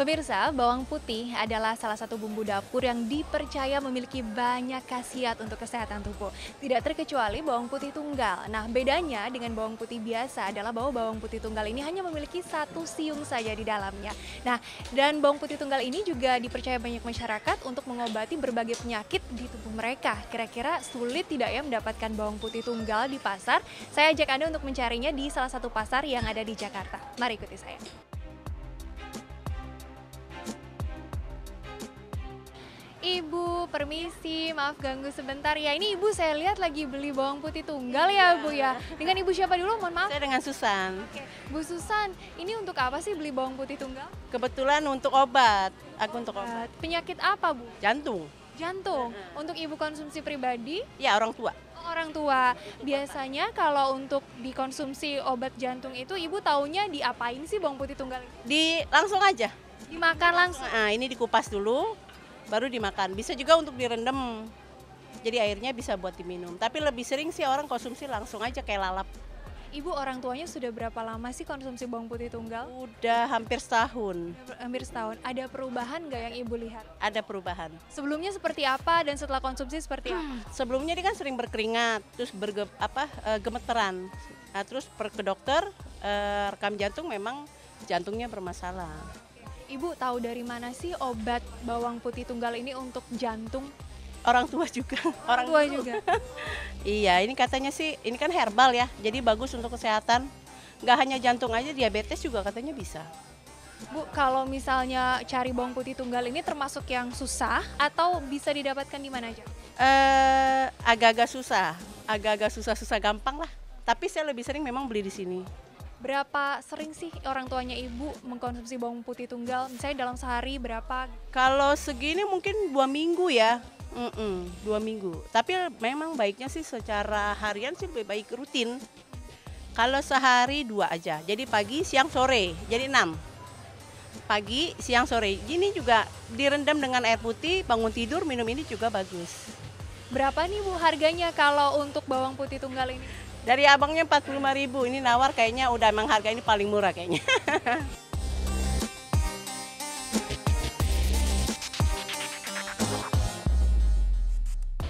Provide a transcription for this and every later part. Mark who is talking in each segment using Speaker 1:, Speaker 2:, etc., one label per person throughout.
Speaker 1: Pemirsa, bawang putih adalah salah satu bumbu dapur yang dipercaya memiliki banyak khasiat untuk kesehatan tubuh. Tidak terkecuali bawang putih tunggal. Nah, bedanya dengan bawang putih biasa adalah bahwa bawang putih tunggal ini hanya memiliki satu siung saja di dalamnya. Nah, dan bawang putih tunggal ini juga dipercaya banyak masyarakat untuk mengobati berbagai penyakit di tubuh mereka. Kira-kira sulit tidak ya mendapatkan bawang putih tunggal di pasar? Saya ajak Anda untuk mencarinya di salah satu pasar yang ada di Jakarta. Mari ikuti saya. Ibu, permisi, maaf ganggu sebentar ya. Ini Ibu saya lihat lagi beli bawang putih tunggal ya, Bu ya. Dengan Ibu siapa dulu? Mohon maaf.
Speaker 2: Saya dengan Susan.
Speaker 1: Oke, Bu Susan, ini untuk apa sih beli bawang putih tunggal?
Speaker 2: Kebetulan untuk obat, aku untuk obat
Speaker 1: Penyakit apa, Bu?
Speaker 2: jantung.
Speaker 1: Jantung. Untuk Ibu konsumsi pribadi?
Speaker 2: Ya orang tua.
Speaker 1: Orang tua. Biasanya kalau untuk dikonsumsi obat jantung itu Ibu taunya diapain sih bawang putih tunggal ini?
Speaker 2: Langsung aja.
Speaker 1: Dimakan langsung.
Speaker 2: Nah, ini dikupas dulu, baru dimakan. Bisa juga untuk direndam. Jadi airnya bisa buat diminum. Tapi lebih sering sih orang konsumsi langsung aja kayak lalap.
Speaker 1: Ibu orang tuanya sudah berapa lama sih konsumsi bawang putih tunggal?
Speaker 2: Udah hampir setahun.
Speaker 1: Hampir setahun. Ada perubahan nggak yang Ibu lihat?
Speaker 2: Ada perubahan.
Speaker 1: Sebelumnya seperti apa dan setelah konsumsi seperti apa?
Speaker 2: Sebelumnya dia kan sering berkeringat, terus gemeteran. Nah, terus ke dokter, rekam jantung memang jantungnya bermasalah.
Speaker 1: Ibu tahu dari mana sih obat bawang putih tunggal ini untuk jantung?
Speaker 2: Orang tua juga.
Speaker 1: Orang tua juga.
Speaker 2: Iya, ini katanya sih, ini kan herbal ya, jadi bagus untuk kesehatan. Nggak hanya jantung aja, diabetes juga katanya bisa.
Speaker 1: Bu, kalau misalnya cari bawang putih tunggal ini termasuk yang susah atau bisa didapatkan di mana aja?
Speaker 2: Agak-agak susah gampang lah. Tapi saya lebih sering memang beli di sini.
Speaker 1: Berapa sering sih orang tuanya Ibu mengkonsumsi bawang putih tunggal? Misalnya dalam sehari berapa?
Speaker 2: Kalau segini mungkin 2 minggu ya. 2 minggu. Tapi memang baiknya sih secara harian sih lebih baik rutin. Kalau sehari 2 aja. Jadi pagi, siang, sore. Jadi 6. Pagi, siang, sore. Ini juga direndam dengan air putih, bangun tidur, minum ini juga bagus.
Speaker 1: Berapa nih Bu harganya kalau untuk bawang putih tunggal ini?
Speaker 2: Dari abangnya 45.000, ini nawar kayaknya udah emang harga ini paling murah kayaknya.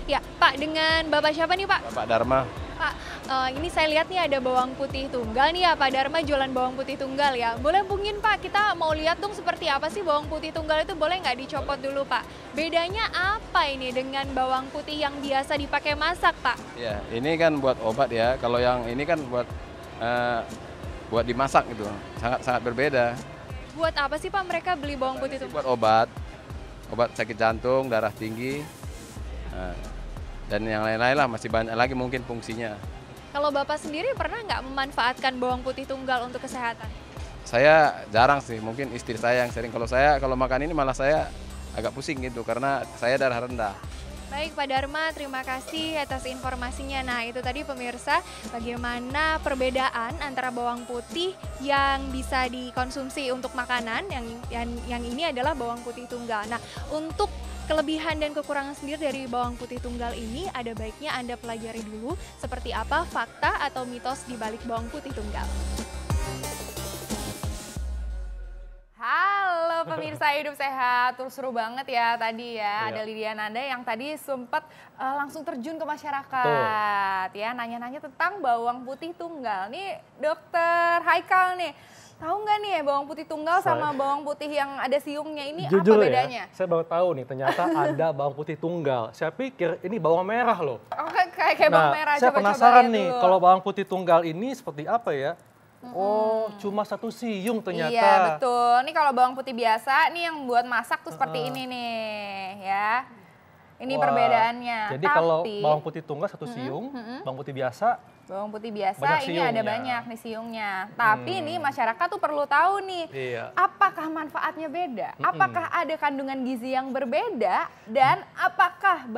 Speaker 1: Ya, Pak, dengan Bapak siapa nih Pak?
Speaker 3: Pak Dharma.
Speaker 1: Pak, ini saya lihat nih ada bawang putih tunggal nih ya, Pak Dharma jualan bawang putih tunggal ya. Boleh mungkin Pak, kita mau lihat dong seperti apa sih bawang putih tunggal itu, boleh nggak dicopot dulu Pak? Bedanya apa ini dengan bawang putih yang biasa dipakai masak Pak?
Speaker 3: Ya, ini kan buat obat ya. Kalau yang ini kan buat dimasak gitu. Sangat berbeda.
Speaker 1: Buat apa sih Pak mereka beli bawang putih tunggal?
Speaker 3: Buat obat sakit jantung, darah tinggi, dan yang lain-lain lah, masih banyak lagi mungkin fungsinya.
Speaker 1: Kalau Bapak sendiri pernah nggak memanfaatkan bawang putih tunggal untuk kesehatan?
Speaker 3: Saya jarang sih, mungkin istri saya yang sering. Kalau makan ini malah saya agak pusing gitu karena saya darah rendah.
Speaker 1: Baik Pak Dharma, terima kasih atas informasinya. Nah itu tadi pemirsa bagaimana perbedaan antara bawang putih yang bisa dikonsumsi untuk makanan, yang ini adalah bawang putih tunggal. Nah untuk kelebihan dan kekurangan sendiri dari bawang putih tunggal ini ada baiknya Anda pelajari dulu seperti apa fakta atau mitos di balik bawang putih tunggal.
Speaker 4: Halo pemirsa Hidup Sehat, terus seru banget ya tadi ya.
Speaker 5: Iya.
Speaker 4: Ada Lydia Nanda yang tadi sempat langsung terjun ke masyarakat ya, nanya-nanya tentang bawang putih tunggal. Nih Dokter Haikal nih, tahu nggak nih bawang putih tunggal sama bawang putih yang ada siungnya ini
Speaker 5: Jujur
Speaker 4: apa bedanya?
Speaker 5: ya, saya baru tahu nih ternyata ada bawang putih tunggal. Saya pikir ini bawang merah loh.
Speaker 4: Oh, kayak bawang merah,
Speaker 5: saya
Speaker 4: coba-coba
Speaker 5: penasaran
Speaker 4: lihat
Speaker 5: nih
Speaker 4: dulu.
Speaker 5: kalau bawang putih tunggal ini seperti apa ya? Oh, cuma satu siung ternyata.
Speaker 4: Iya betul, ini kalau bawang putih biasa, nih yang buat masak tuh seperti ini nih ya. Ini
Speaker 5: Wah,
Speaker 4: perbedaannya.
Speaker 5: Jadi kalau bawang putih tunggal satu siung, bawang putih biasa
Speaker 4: bawang putih biasa
Speaker 5: banyak
Speaker 4: ini ada
Speaker 5: siungnya.
Speaker 4: banyak nih siungnya. Tapi nih masyarakat tuh perlu tahu nih,
Speaker 5: Iya.
Speaker 4: apakah manfaatnya beda? Apakah ada kandungan gizi yang berbeda? Dan apakah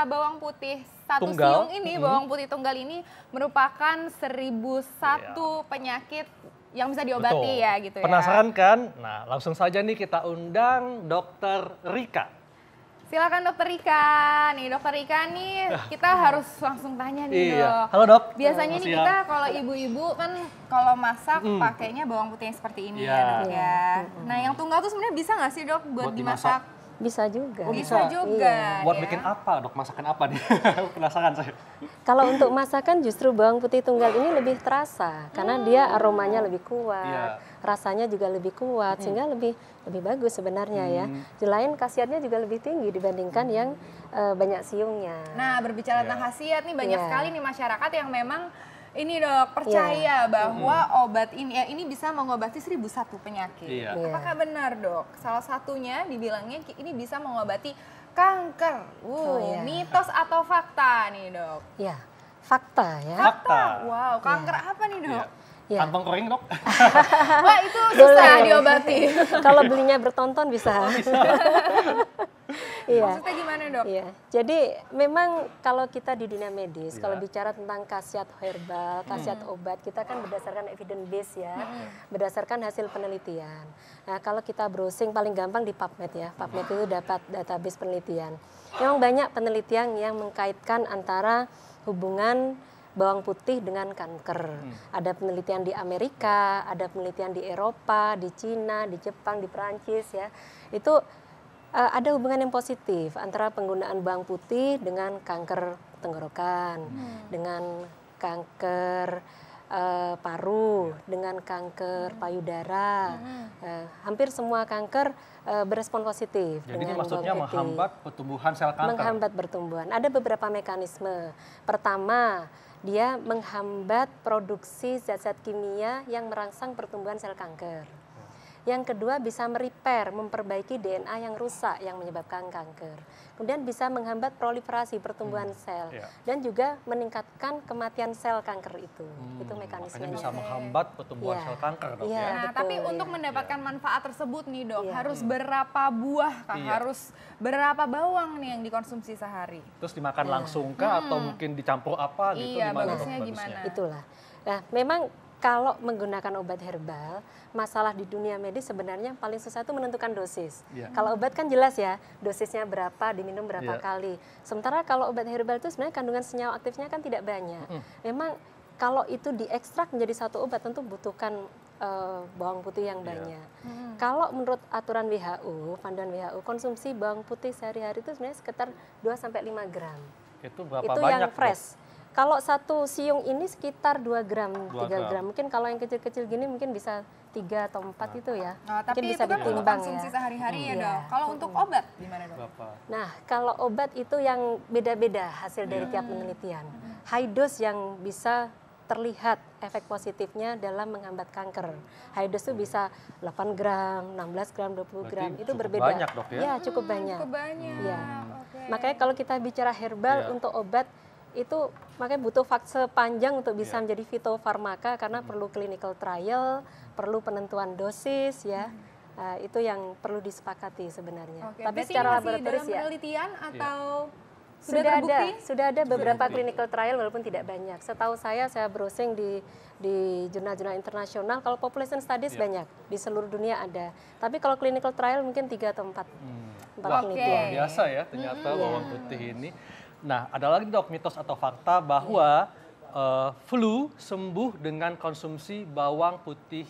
Speaker 4: bawang putih satu
Speaker 5: Tunggal.
Speaker 4: siung ini, bawang putih tunggal ini merupakan 1001 penyakit yang bisa diobati
Speaker 5: betul.
Speaker 4: ya gitu ya.
Speaker 5: Penasaran kan? Nah, langsung saja nih kita undang Dokter Rika.
Speaker 4: Silakan Dokter Rika. Nih Dokter Rika nih kita harus langsung tanya nih
Speaker 5: Iya.
Speaker 4: Dok.
Speaker 5: Halo Dok.
Speaker 4: Biasanya nih
Speaker 5: Siang.
Speaker 4: kita kalau ibu-ibu kan kalau masak pakainya bawang putih yang seperti ini
Speaker 5: Iya.
Speaker 4: ya Dok ya. Nah yang tunggal tuh sebenarnya bisa nggak sih Dok buat
Speaker 5: Buat
Speaker 4: dimasak?
Speaker 6: Bisa juga.
Speaker 5: Oh,
Speaker 4: Bisa
Speaker 5: bisa.
Speaker 4: juga.
Speaker 5: Buat
Speaker 4: ya.
Speaker 5: bikin apa Dok? Masakan apa nih? Penasaran saya.
Speaker 6: Kalau untuk masakan justru bawang putih tunggal ini lebih terasa karena dia aromanya lebih kuat,
Speaker 5: Iya.
Speaker 6: rasanya juga lebih kuat sehingga lebih bagus sebenarnya ya. Selain khasiatnya juga lebih tinggi dibandingkan yang banyak siungnya.
Speaker 4: Nah berbicara tentang khasiat nih banyak
Speaker 6: Iya.
Speaker 4: sekali nih masyarakat yang memang ini Dok percaya bahwa obat ini bisa mengobati 1001 penyakit.
Speaker 5: Iya.
Speaker 6: Iya.
Speaker 4: Apakah benar Dok? Salah satunya dibilangnya ini bisa mengobati kanker.
Speaker 6: iya.
Speaker 4: Mitos atau fakta nih Dok?
Speaker 6: Ya, fakta ya.
Speaker 5: Fakta.
Speaker 4: Wow, kanker apa nih Dok?
Speaker 5: Iya.
Speaker 6: Ya.
Speaker 5: Kantong kering Dok?
Speaker 4: Wah itu susah
Speaker 6: Boleh.
Speaker 4: diobati.
Speaker 6: Kalau belinya bertonton bisa. Iya.
Speaker 4: Maksudnya gimana Dok?
Speaker 6: Iya, jadi memang kalau kita di dunia medis, kalau bicara tentang khasiat herbal, khasiat obat, kita kan berdasarkan evidence base ya, berdasarkan hasil penelitian. Nah, kalau kita browsing paling gampang di PubMed ya, PubMed itu dapat database penelitian. Memang banyak penelitian yang mengkaitkan antara hubungan bawang putih dengan kanker. Ada penelitian di Amerika, ada penelitian di Eropa, di Cina, di Jepang, di Perancis ya. Itu ada hubungan yang positif antara penggunaan bawang putih dengan kanker tenggorokan, dengan kanker paru, dengan kanker payudara. Hampir semua kanker berespon positif
Speaker 5: Jadi ini
Speaker 6: dengan
Speaker 5: maksudnya
Speaker 6: bawang putih.
Speaker 5: menghambat pertumbuhan sel kanker.
Speaker 6: Menghambat pertumbuhan. Ada beberapa mekanisme. Pertama, dia menghambat produksi zat-zat kimia yang merangsang pertumbuhan sel kanker. Yang kedua bisa merepair, memperbaiki DNA yang rusak yang menyebabkan kanker. Kemudian bisa menghambat proliferasi pertumbuhan sel
Speaker 5: Iya.
Speaker 6: dan juga meningkatkan kematian sel kanker itu. Itu
Speaker 5: Makanya
Speaker 6: mekanismenya.
Speaker 5: bisa menghambat pertumbuhan
Speaker 6: Iya.
Speaker 5: sel kanker Dok
Speaker 6: Iya.
Speaker 5: ya.
Speaker 4: Nah,
Speaker 6: betul,
Speaker 4: tapi
Speaker 6: iya.
Speaker 4: untuk mendapatkan manfaat tersebut nih Dok,
Speaker 6: Iya.
Speaker 4: harus berapa buah kah?
Speaker 5: Iya.
Speaker 4: Harus berapa bawang nih yang dikonsumsi sehari?
Speaker 5: Terus dimakan langsung kah atau mungkin dicampur apa gitu?
Speaker 4: Iya,
Speaker 5: Gimana, Dok,
Speaker 4: bagusnya gimana?
Speaker 6: Itulah. Nah, memang kalau menggunakan obat herbal, masalah di dunia medis sebenarnya paling susah itu menentukan dosis.
Speaker 5: Iya.
Speaker 6: Kalau obat kan jelas ya, dosisnya berapa, diminum berapa
Speaker 5: Iya.
Speaker 6: kali. Sementara kalau obat herbal itu sebenarnya kandungan senyawa aktifnya kan tidak banyak. Memang kalau itu diekstrak menjadi satu obat tentu butuhkan bawang putih yang banyak. Kalau menurut aturan WHO, panduan WHO, konsumsi bawang putih sehari-hari itu sebenarnya sekitar 2-5 gram.
Speaker 5: Itu berapa
Speaker 6: Itu
Speaker 5: banyak?
Speaker 6: yang
Speaker 5: Dok?
Speaker 6: fresh. Kalau satu siung ini sekitar 2 gram,
Speaker 5: 2
Speaker 6: 3
Speaker 5: gram.
Speaker 6: gram. Mungkin kalau yang kecil-kecil gini mungkin bisa 3 atau 4 itu ya.
Speaker 4: Nah, tapi
Speaker 6: mungkin
Speaker 4: itu
Speaker 6: bisa
Speaker 4: kan untuk
Speaker 6: ditimbang
Speaker 4: konsumsi
Speaker 6: ya.
Speaker 4: sehari-hari ya
Speaker 6: Iya.
Speaker 4: Dok. Kalau untuk obat gimana Dok?
Speaker 5: Berapa?
Speaker 6: Nah, kalau obat itu yang beda-beda hasil dari tiap penelitian. High dose yang bisa terlihat efek positifnya dalam menghambat kanker. High dose itu bisa 8 gram, 16 gram, 20 gram.
Speaker 5: Berarti
Speaker 6: Itu
Speaker 5: cukup
Speaker 6: berbeda.
Speaker 5: banyak, Dok, ya?
Speaker 6: Iya, cukup banyak.
Speaker 4: Cukup banyak.
Speaker 6: Iya.
Speaker 4: Oke.
Speaker 6: Makanya kalau kita bicara herbal
Speaker 5: Iya.
Speaker 6: untuk obat itu makanya butuh fase panjang untuk bisa
Speaker 5: Iya.
Speaker 6: menjadi fitofarmaka karena perlu clinical trial, perlu penentuan dosis ya. Itu yang perlu disepakati sebenarnya.
Speaker 4: Oke,
Speaker 6: Tapi
Speaker 4: berarti
Speaker 6: secara
Speaker 4: ini masih
Speaker 6: laboratoris
Speaker 4: dalam
Speaker 6: ya
Speaker 4: penelitian atau
Speaker 6: sudah ada,
Speaker 4: terbukti?
Speaker 6: sudah ada beberapa
Speaker 5: terbukti.
Speaker 6: clinical trial walaupun tidak banyak. Setahu saya browsing di jurnal-jurnal internasional, kalau population studies
Speaker 5: Iya.
Speaker 6: banyak di seluruh dunia ada. Tapi kalau clinical trial mungkin 3 atau 4
Speaker 5: Wah,
Speaker 6: penelitian.
Speaker 5: luar biasa ya ternyata
Speaker 6: Iya.
Speaker 5: bawang putih ini. Nah, ada lagi Dok mitos atau fakta bahwa flu sembuh dengan konsumsi bawang putih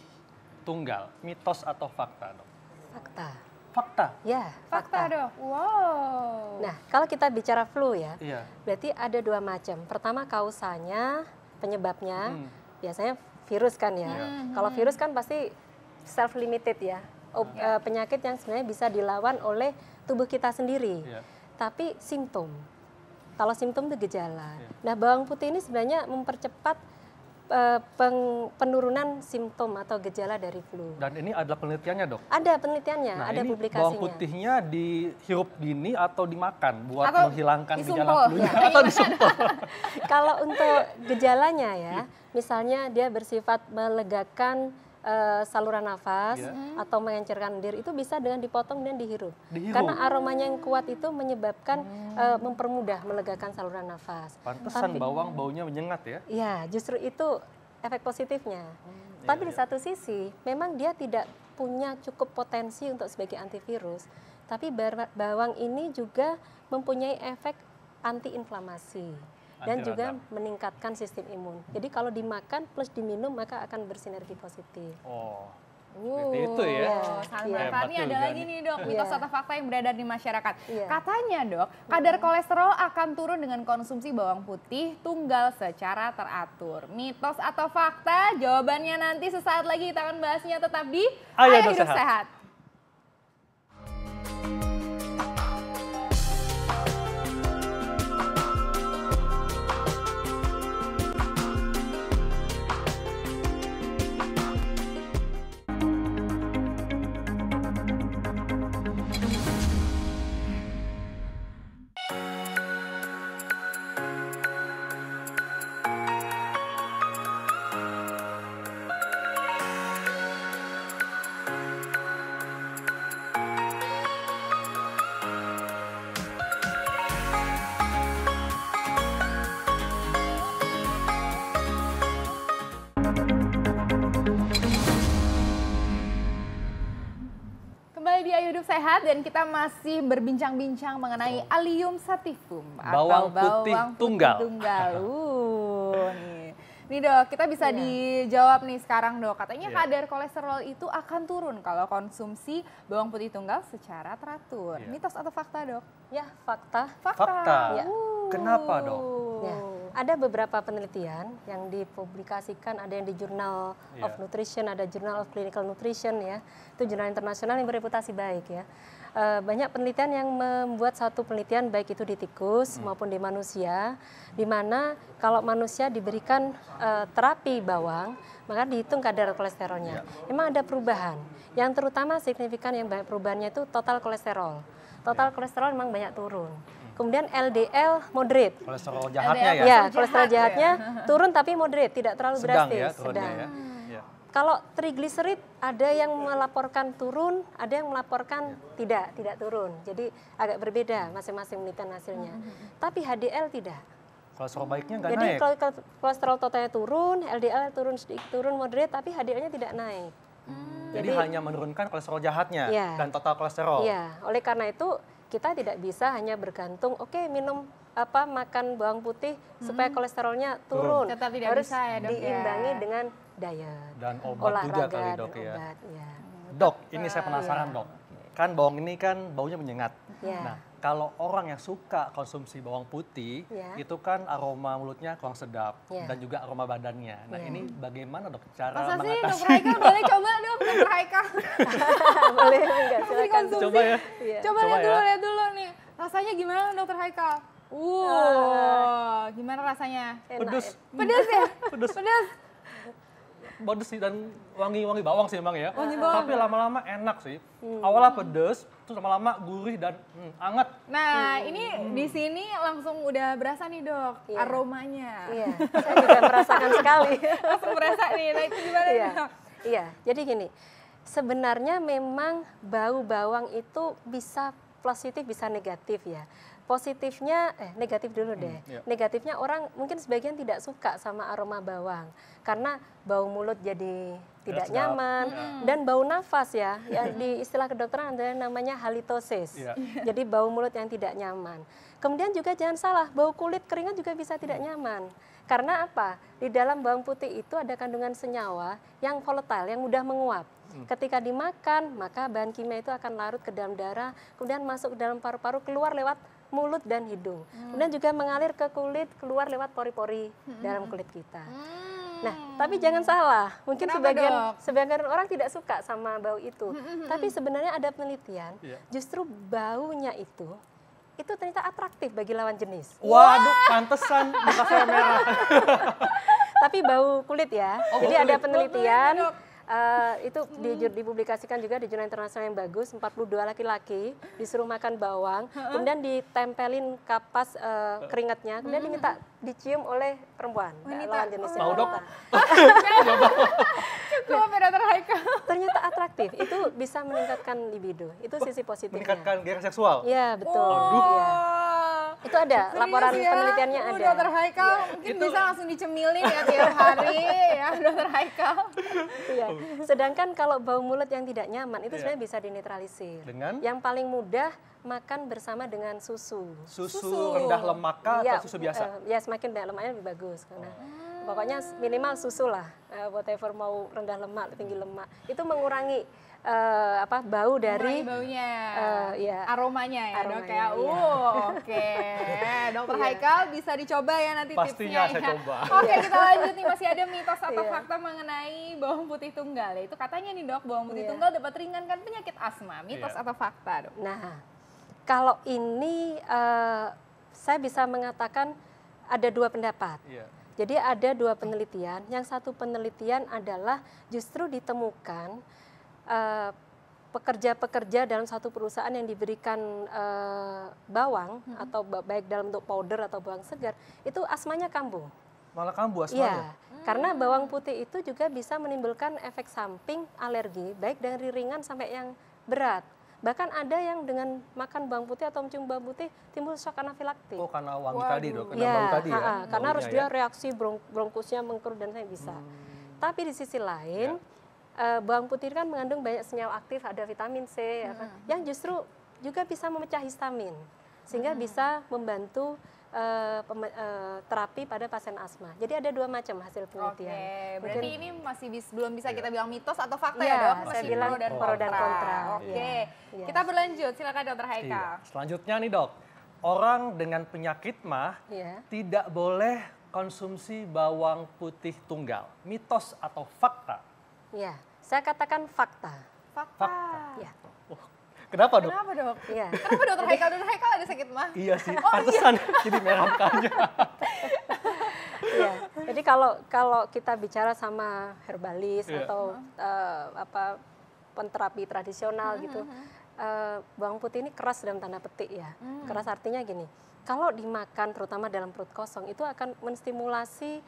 Speaker 5: tunggal. Mitos atau fakta Dok?
Speaker 6: Fakta.
Speaker 5: Fakta.
Speaker 6: Ya,
Speaker 4: Fakta Dok. Wow.
Speaker 6: Nah, kalau kita bicara flu ya,
Speaker 5: Iya.
Speaker 6: berarti ada 2 macam. Pertama kausanya, penyebabnya,
Speaker 5: Hmm.
Speaker 6: biasanya virus kan ya. Kalau virus kan pasti self limited ya. Penyakit yang sebenarnya bisa dilawan oleh tubuh kita sendiri.
Speaker 5: Iya.
Speaker 6: Tapi simptom. Kalau simptom itu gejala. Nah, bawang putih ini sebenarnya mempercepat penurunan simptom atau gejala dari flu.
Speaker 5: Dan ini adalah penelitiannya Dok.
Speaker 6: Ada penelitiannya,
Speaker 5: Nah,
Speaker 6: ada
Speaker 5: ini
Speaker 6: publikasinya.
Speaker 5: bawang putihnya dihirup dini atau dimakan buat
Speaker 4: Atau
Speaker 5: menghilangkan
Speaker 4: disumpel.
Speaker 5: gejala flunya atau disumpel?
Speaker 6: Kalau untuk gejalanya ya, misalnya dia bersifat melegakan saluran nafas
Speaker 5: Iya.
Speaker 6: atau mengencerkan lendir, itu bisa dengan dipotong dan dihirup.
Speaker 5: Dihirup?
Speaker 6: Karena aromanya yang kuat itu menyebabkan mempermudah melegakan saluran nafas.
Speaker 5: Pantesan bawang baunya menyengat ya.
Speaker 6: Ya, justru itu efek positifnya. Tapi di satu sisi, memang dia tidak punya cukup potensi untuk sebagai antivirus. tapi bawang ini juga mempunyai efek antiinflamasi dan
Speaker 5: Anti
Speaker 6: juga
Speaker 5: radang.
Speaker 6: meningkatkan sistem imun. Jadi kalau dimakan plus diminum maka akan bersinergi positif.
Speaker 5: Oh, seperti itu ya.
Speaker 6: Iya.
Speaker 4: Sangat
Speaker 6: Iya.
Speaker 4: manfaat. Ini
Speaker 5: Hebat
Speaker 4: ada
Speaker 5: juga
Speaker 4: lagi
Speaker 5: nih.
Speaker 4: nih dok, mitos
Speaker 6: Iya.
Speaker 4: atau fakta yang beredar di masyarakat.
Speaker 6: Iya.
Speaker 4: Katanya dok, kadar kolesterol akan turun dengan konsumsi bawang putih tunggal secara teratur. Mitos atau fakta? Jawabannya nanti sesaat lagi kita akan bahasnya tetap di
Speaker 5: Ayo
Speaker 4: Ayo
Speaker 5: Hidup
Speaker 4: Hidup
Speaker 5: Sehat.
Speaker 4: Sehat. Kembali di Ayo Hidup Sehat dan kita masih berbincang-bincang mengenai Allium sativum
Speaker 5: Bawang putih tunggal.
Speaker 4: Nih. Nih dok, kita bisa
Speaker 6: Iya.
Speaker 4: dijawab nih sekarang dok. Katanya
Speaker 5: Iya.
Speaker 4: kadar kolesterol itu akan turun kalau konsumsi bawang putih tunggal secara teratur.
Speaker 5: Iya.
Speaker 4: Mitos atau fakta dok?
Speaker 6: Ya, fakta.
Speaker 5: Fakta.
Speaker 6: Ya.
Speaker 5: Kenapa, Dok?
Speaker 6: Ya, ada beberapa penelitian yang dipublikasikan, ada yang di Journal
Speaker 5: Iya.
Speaker 6: of Nutrition, ada Journal of Clinical Nutrition ya. Itu jurnal internasional yang bereputasi baik ya. Banyak penelitian yang membuat satu penelitian baik itu di tikus maupun di manusia, di mana kalau manusia diberikan terapi bawang, maka dihitung kadar kolesterolnya. Memang ada perubahan. Yang terutama signifikan yang banyak perubahannya itu total kolesterol. Total kolesterol memang banyak turun. Kemudian LDL moderate.
Speaker 5: Kolesterol jahatnya ya?
Speaker 6: Ya,
Speaker 4: Kolesterol
Speaker 6: kolesterol
Speaker 4: jahat
Speaker 6: jahatnya turun tapi moderate, tidak terlalu
Speaker 5: Sedang
Speaker 6: drastis.
Speaker 5: ya turunnya
Speaker 6: sedang.
Speaker 5: ya. Iya.
Speaker 6: Kalau trigliserid ada yang melaporkan turun, ada yang melaporkan tidak turun. Jadi agak berbeda masing-masing penelitian hasilnya. Tapi HDL tidak.
Speaker 5: Kolesterol baiknya nggak
Speaker 6: Jadi
Speaker 5: naik.
Speaker 6: kalau kolesterol totalnya turun, LDL turun sedikit, turun moderate, tapi HDL-nya tidak naik.
Speaker 5: Jadi hanya menurunkan kolesterol jahatnya
Speaker 6: Iya.
Speaker 5: dan total kolesterol.
Speaker 6: Iya, oleh karena itu kita tidak bisa hanya bergantung, oke minum makan bawang putih supaya kolesterolnya turun.
Speaker 4: Tetap tidak
Speaker 6: Harus
Speaker 4: bisa ya, Dok, ya.
Speaker 6: diimbangi dengan diet,
Speaker 5: Dan obat juga kali
Speaker 6: dan
Speaker 5: dok ya.
Speaker 6: obat. Ya.
Speaker 5: Dok, ini saya penasaran dok. Kan bawang ini kan baunya menyengat.
Speaker 6: Iya.
Speaker 5: Nah, kalau orang yang suka konsumsi bawang putih,
Speaker 6: Iya.
Speaker 5: itu kan aroma mulutnya kurang sedap
Speaker 6: Iya.
Speaker 5: dan juga aroma badannya. Nah,
Speaker 6: Iya.
Speaker 5: ini bagaimana dok cara
Speaker 4: Masa sih
Speaker 5: mengatasi?
Speaker 4: dokter Haikal boleh coba dok, dokter Haikal.
Speaker 6: Boleh enggak?
Speaker 4: Langsung
Speaker 6: Silakan.
Speaker 4: dikonsumsi.
Speaker 5: Coba ya.
Speaker 6: Iya.
Speaker 4: Coba
Speaker 5: Coba
Speaker 4: lihat dulu,
Speaker 5: ya.
Speaker 4: lihat dulu nih. Rasanya gimana dokter Haikal? Gimana rasanya?
Speaker 6: Enak,
Speaker 5: Pedes.
Speaker 4: Pedas ya?
Speaker 5: Pedes.
Speaker 4: Pedas.
Speaker 5: Pedes sih dan wangi-wangi bawang sih emang ya.
Speaker 4: Wangi bawang.
Speaker 5: Tapi lama-lama enak sih. Awalnya pedes, terus lama-lama gurih dan hangat.
Speaker 4: Nah, ini di sini langsung udah berasa nih dok,
Speaker 6: Iya.
Speaker 4: aromanya.
Speaker 6: Iya, saya juga merasakan sekali.
Speaker 4: Langsung berasa nih, nah itu gimana
Speaker 6: Iya,
Speaker 4: nih dok?
Speaker 6: iya. Jadi gini, sebenarnya memang bau bawang itu bisa positif, bisa negatif ya. Positifnya, negatif dulu deh.
Speaker 5: iya.
Speaker 6: Negatifnya orang mungkin sebagian tidak suka sama aroma bawang karena bau mulut jadi tidak
Speaker 5: sedap.
Speaker 6: nyaman dan bau nafas ya. Ya di istilah kedokteran ada yang namanya halitosis.
Speaker 5: Iya.
Speaker 6: Jadi bau mulut yang tidak nyaman. Kemudian juga jangan salah, bau kulit keringat juga bisa tidak nyaman. Karena apa? Di dalam bawang putih itu ada kandungan senyawa yang volatile, yang mudah menguap. Ketika dimakan, maka bahan kimia itu akan larut ke dalam darah, kemudian masuk ke dalam paru-paru, keluar lewat mulut dan hidung. Kemudian juga mengalir ke kulit, keluar lewat pori-pori dalam kulit kita. Nah, tapi jangan salah, mungkin
Speaker 4: Kenapa, Dok?
Speaker 6: sebagian orang tidak suka sama bau itu. Tapi sebenarnya ada penelitian,
Speaker 5: Iya.
Speaker 6: justru baunya itu ternyata atraktif bagi lawan jenis.
Speaker 5: Waduh, pantesan muka saya merah.
Speaker 6: Tapi bau kulit ya. Jadi ada penelitian
Speaker 4: Bau kulit, Dok.
Speaker 6: itu dipublikasikan juga di jurnal internasional yang bagus. 42 laki-laki disuruh makan bawang, kemudian ditempelin kapas keringatnya, kemudian diminta dicium oleh perempuan, lawan jenisnya.
Speaker 5: Mau, Dok?
Speaker 4: Cukup ya dokter Haikal.
Speaker 6: Ternyata atraktif. Itu bisa meningkatkan libido. Itu sisi positifnya.
Speaker 5: Meningkatkan gairah seksual.
Speaker 6: Iya betul.
Speaker 5: Aduh.
Speaker 6: Iya. Itu ada, laporan
Speaker 4: Serius ya?
Speaker 6: penelitiannya ada.
Speaker 4: Dokter Haikal mungkin bisa langsung dicemilin ya tiap hari ya Dokter Haikal.
Speaker 6: Iya. Sedangkan kalau bau mulut yang tidak nyaman itu sebenarnya bisa dinetralisir.
Speaker 5: Dengan?
Speaker 6: Yang paling mudah makan bersama dengan susu.
Speaker 5: Susu rendah lemak kah
Speaker 6: Iya,
Speaker 5: atau susu biasa?
Speaker 6: ya semakin banyak lemaknya lebih bagus. Karena pokoknya minimal susu lah, whatever mau rendah lemak, tinggi lemak. Itu mengurangi bau dari
Speaker 4: baunya,
Speaker 6: ya.
Speaker 4: aromanya ya dok ya.
Speaker 6: Aromanya,
Speaker 4: Oke, Dokter Haikal bisa dicoba ya nanti
Speaker 5: Pastinya
Speaker 4: tipsnya.
Speaker 5: saya
Speaker 4: ya.
Speaker 5: coba.
Speaker 4: Oke, kita lanjut nih, masih ada mitos atau
Speaker 6: Iya.
Speaker 4: fakta mengenai bawang putih tunggal. Itu katanya nih dok, bawang putih
Speaker 6: Iya.
Speaker 4: tunggal dapat ringankan penyakit asma. Mitos
Speaker 5: Iya.
Speaker 4: atau fakta dok?
Speaker 6: Nah, kalau ini saya bisa mengatakan ada dua pendapat.
Speaker 5: Iya.
Speaker 6: Jadi ada dua penelitian. Yang satu penelitian adalah justru ditemukan pekerja-pekerja dalam satu perusahaan yang diberikan bawang atau baik dalam bentuk powder atau bawang segar, itu asmanya kambuh.
Speaker 5: Malah kambuh
Speaker 6: Iya,
Speaker 5: asmanya.
Speaker 6: karena bawang putih itu juga bisa menimbulkan efek samping alergi, baik dari ringan sampai yang berat. Bahkan ada yang dengan makan bawang putih atau mencium bawang putih timbul shock anafilaktik.
Speaker 5: Oh, karena wangi
Speaker 4: Waduh.
Speaker 5: tadi dok, karena bau tadi ya.
Speaker 6: karena harus
Speaker 5: baunya
Speaker 6: dia reaksi bronkusnya mengkerut dan saya bisa. Tapi di sisi lain, bawang putih kan mengandung banyak senyawa aktif, ada vitamin C, yang justru juga bisa memecah histamin, sehingga bisa membantu terapi pada pasien asma. Jadi ada dua macam hasil penelitian.
Speaker 4: Oke, berarti ini masih belum bisa kita bilang mitos atau fakta
Speaker 6: Iya,
Speaker 4: ya dok?
Speaker 6: saya
Speaker 4: Masih
Speaker 6: bilang pro dan kontra.
Speaker 4: Oke,
Speaker 6: Iya.
Speaker 4: kita berlanjut. Silakan Dokter
Speaker 5: Iya.
Speaker 4: Haikal.
Speaker 5: Selanjutnya nih dok, orang dengan penyakit mah
Speaker 6: Iya.
Speaker 5: tidak boleh konsumsi bawang putih tunggal. Mitos atau fakta?
Speaker 6: Ya, saya katakan fakta.
Speaker 4: Fakta.
Speaker 6: Ya,
Speaker 5: Kenapa dok?
Speaker 4: Kenapa dok?
Speaker 6: ya.
Speaker 4: Kenapa Dokter Haikal? Dokter Haikal ada sakit mah?
Speaker 5: Iya sih, pantesan jadi merah mukanya.
Speaker 6: Ya. Jadi kalau kita bicara sama herbalis
Speaker 5: Iya.
Speaker 6: atau penterapi tradisional gitu, bawang putih ini keras dalam tanda petik ya. Keras artinya gini, kalau dimakan terutama dalam perut kosong itu akan menstimulasi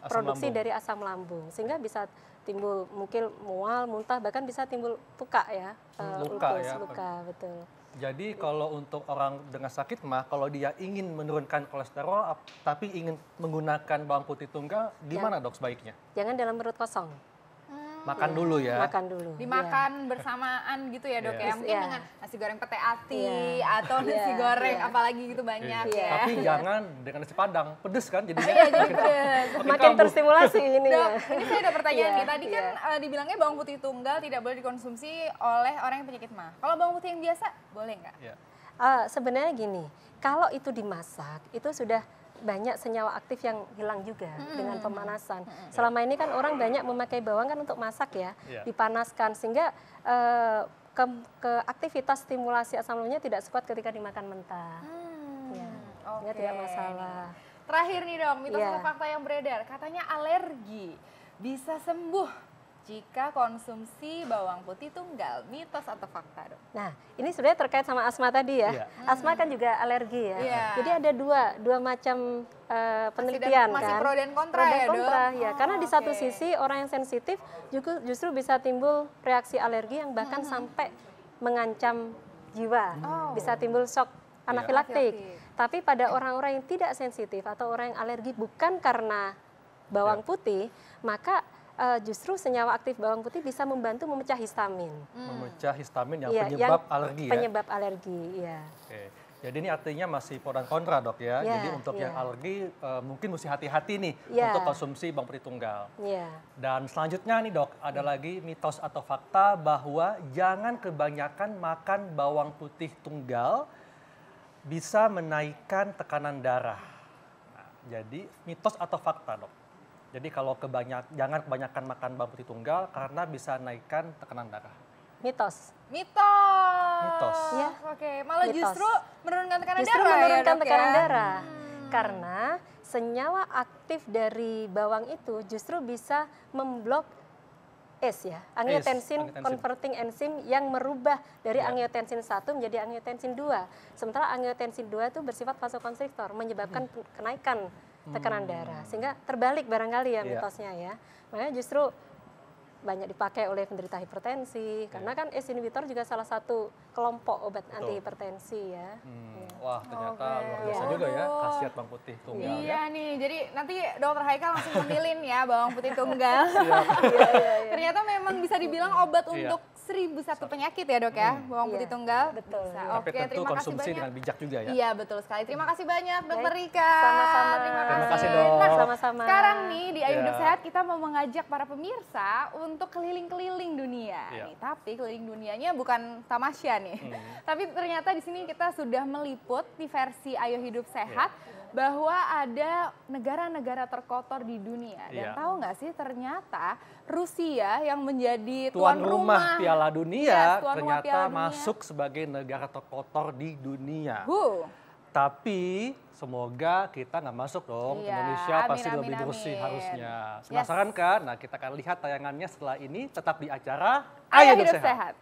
Speaker 6: produksi
Speaker 5: lambung.
Speaker 6: dari asam lambung sehingga bisa timbul mungkin mual, muntah, bahkan bisa timbul luka ya,
Speaker 5: Luka
Speaker 6: ulkus,
Speaker 5: ya.
Speaker 6: luka betul.
Speaker 5: Jadi kalau untuk orang dengan sakit mah, kalau dia ingin menurunkan kolesterol, tapi ingin menggunakan bawang putih tunggal, gimana dok sebaiknya?
Speaker 6: Jangan dalam perut kosong.
Speaker 5: Makan dulu ya.
Speaker 6: Makan dulu.
Speaker 4: Dimakan bersamaan gitu ya dok
Speaker 5: Iya.
Speaker 4: ya? Mungkin
Speaker 6: Iya.
Speaker 4: dengan nasi goreng pete ati
Speaker 6: Iya.
Speaker 4: atau nasi
Speaker 6: Iya,
Speaker 4: goreng
Speaker 6: iya.
Speaker 4: apalagi gitu banyak
Speaker 6: Iya.
Speaker 4: ya.
Speaker 5: Tapi jangan dengan nasi padang, pedes kan jadinya.
Speaker 4: Iya, jadi pedes.
Speaker 6: Makin terstimulasi ini
Speaker 4: Dok,
Speaker 6: ya.
Speaker 4: ini saya ada pertanyaan
Speaker 6: Iya,
Speaker 4: nih. Tadi kan dibilangnya bawang putih tunggal tidak boleh dikonsumsi oleh orang yang penyakit mah. Kalau bawang putih yang biasa boleh nggak?
Speaker 5: Iya.
Speaker 6: Sebenarnya gini, kalau itu dimasak, itu sudah banyak senyawa aktif yang hilang juga dengan pemanasan. Selama ini kan orang banyak memakai bawang kan untuk masak ya,
Speaker 5: Iya.
Speaker 6: dipanaskan sehingga ke aktivitas stimulasi asam lambungnya tidak sekuat ketika dimakan mentah. Ya, sehingga
Speaker 4: Oke.
Speaker 6: tidak masalah.
Speaker 4: Terakhir nih dok, mitos
Speaker 6: Iya.
Speaker 4: atau fakta yang beredar. Katanya alergi bisa sembuh jika konsumsi bawang putih tunggal. Mitos atau fakta dok?
Speaker 6: Nah, ini sebenarnya terkait sama asma tadi ya.
Speaker 5: Iya.
Speaker 6: Asma kan juga alergi ya.
Speaker 4: Iya.
Speaker 6: Jadi ada dua macam penelitian
Speaker 4: masih
Speaker 6: kan.
Speaker 4: pro dan kontra
Speaker 6: Pro dan
Speaker 4: ya, Dok?
Speaker 6: kontra, ya.
Speaker 4: Oh,
Speaker 6: Karena di satu
Speaker 4: oke.
Speaker 6: sisi orang yang sensitif justru bisa timbul reaksi alergi yang bahkan sampai mengancam jiwa.
Speaker 4: Oh.
Speaker 6: Bisa timbul shock anafilaktik.
Speaker 4: Anafilaktik.
Speaker 6: Tapi pada orang-orang yang tidak sensitif atau orang yang alergi bukan karena bawang putih, maka justru senyawa aktif bawang putih bisa membantu memecah histamin.
Speaker 5: Memecah histamin yang
Speaker 6: Iya,
Speaker 5: penyebab alergi ya.
Speaker 6: Penyebab alergi, ya.
Speaker 5: Oke. Jadi ini artinya masih pro dan kontra dok ya.
Speaker 6: Iya,
Speaker 5: Jadi untuk yang
Speaker 6: iya.
Speaker 5: alergi mungkin mesti hati-hati nih
Speaker 6: Iya.
Speaker 5: untuk konsumsi bawang putih tunggal.
Speaker 6: Iya.
Speaker 5: Dan selanjutnya nih dok, ada lagi mitos atau fakta bahwa jangan kebanyakan makan bawang putih tunggal bisa menaikkan tekanan darah. Nah, jadi mitos atau fakta dok? Jadi kalau jangan kebanyakan makan bawang putih tunggal karena bisa naikkan tekanan darah.
Speaker 6: Mitos.
Speaker 5: Mitos.
Speaker 6: Iya.
Speaker 4: Oke, malah
Speaker 6: Mitos.
Speaker 4: justru menurunkan tekanan
Speaker 6: Justru
Speaker 4: darah
Speaker 6: menurunkan
Speaker 4: ya, Dok,
Speaker 6: tekanan
Speaker 4: ya?
Speaker 6: darah. Karena senyawa aktif dari bawang itu justru bisa memblok ACE ya, angiotensin
Speaker 5: angiotensin.
Speaker 6: converting enzim yang merubah dari
Speaker 5: Ya.
Speaker 6: angiotensin 1 menjadi angiotensin 2. Sementara angiotensin 2 itu bersifat vasokonstriktor, menyebabkan kenaikan tekanan darah. Sehingga terbalik barangkali ya
Speaker 5: Iya.
Speaker 6: mitosnya ya. Makanya justru banyak dipakai oleh penderita hipertensi, karena kan ACE inhibitor juga salah satu kelompok obat anti hipertensi ya.
Speaker 5: Wah, ternyata
Speaker 4: Oke.
Speaker 5: luar biasa juga ya khasiat bawang putih tunggal
Speaker 4: Iya
Speaker 5: ya.
Speaker 4: nih, jadi nanti Dokter Haikal langsung memilih ya bawang putih tunggal. Ternyata memang bisa dibilang obat untuk 1001 penyakit ya dok ya, bawang putih tunggal.
Speaker 6: Betul.
Speaker 4: Bisa.
Speaker 5: Tapi
Speaker 4: Oke,
Speaker 5: tentu
Speaker 4: terima kasih
Speaker 5: konsumsi
Speaker 4: banyak.
Speaker 5: dengan bijak juga ya.
Speaker 4: Iya betul sekali. Terima kasih banyak Dokter
Speaker 6: Baik.
Speaker 4: Rika.
Speaker 6: Sama-sama.
Speaker 5: Terima kasih, Dok.
Speaker 4: Nah,
Speaker 6: Sama-sama.
Speaker 4: sekarang nih di Ayo
Speaker 5: Iya.
Speaker 4: Hidup Sehat kita mau mengajak para pemirsa untuk keliling-keliling dunia.
Speaker 5: Iya.
Speaker 4: Nih, tapi keliling dunianya bukan tamasya nih. Tapi ternyata di sini kita sudah meliput di versi Ayo Hidup Sehat bahwa ada negara-negara terkotor di dunia. Dan
Speaker 5: Iya.
Speaker 4: tahu nggak sih ternyata Rusia yang menjadi
Speaker 5: Tuan rumah Piala
Speaker 4: Yes,
Speaker 5: Dunia
Speaker 4: tuan rumah
Speaker 5: ternyata
Speaker 4: Piala Dunia.
Speaker 5: masuk sebagai negara terkotor di dunia. Tapi semoga kita nggak masuk dong.
Speaker 4: Iya,
Speaker 5: Indonesia
Speaker 4: amin,
Speaker 5: pasti
Speaker 4: amin,
Speaker 5: lebih bersih
Speaker 4: amin.
Speaker 5: harusnya.
Speaker 4: Yes.
Speaker 5: Penasaran kan? Nah, kita akan lihat tayangannya setelah ini tetap di acara
Speaker 4: Ayo Hidup Sehat.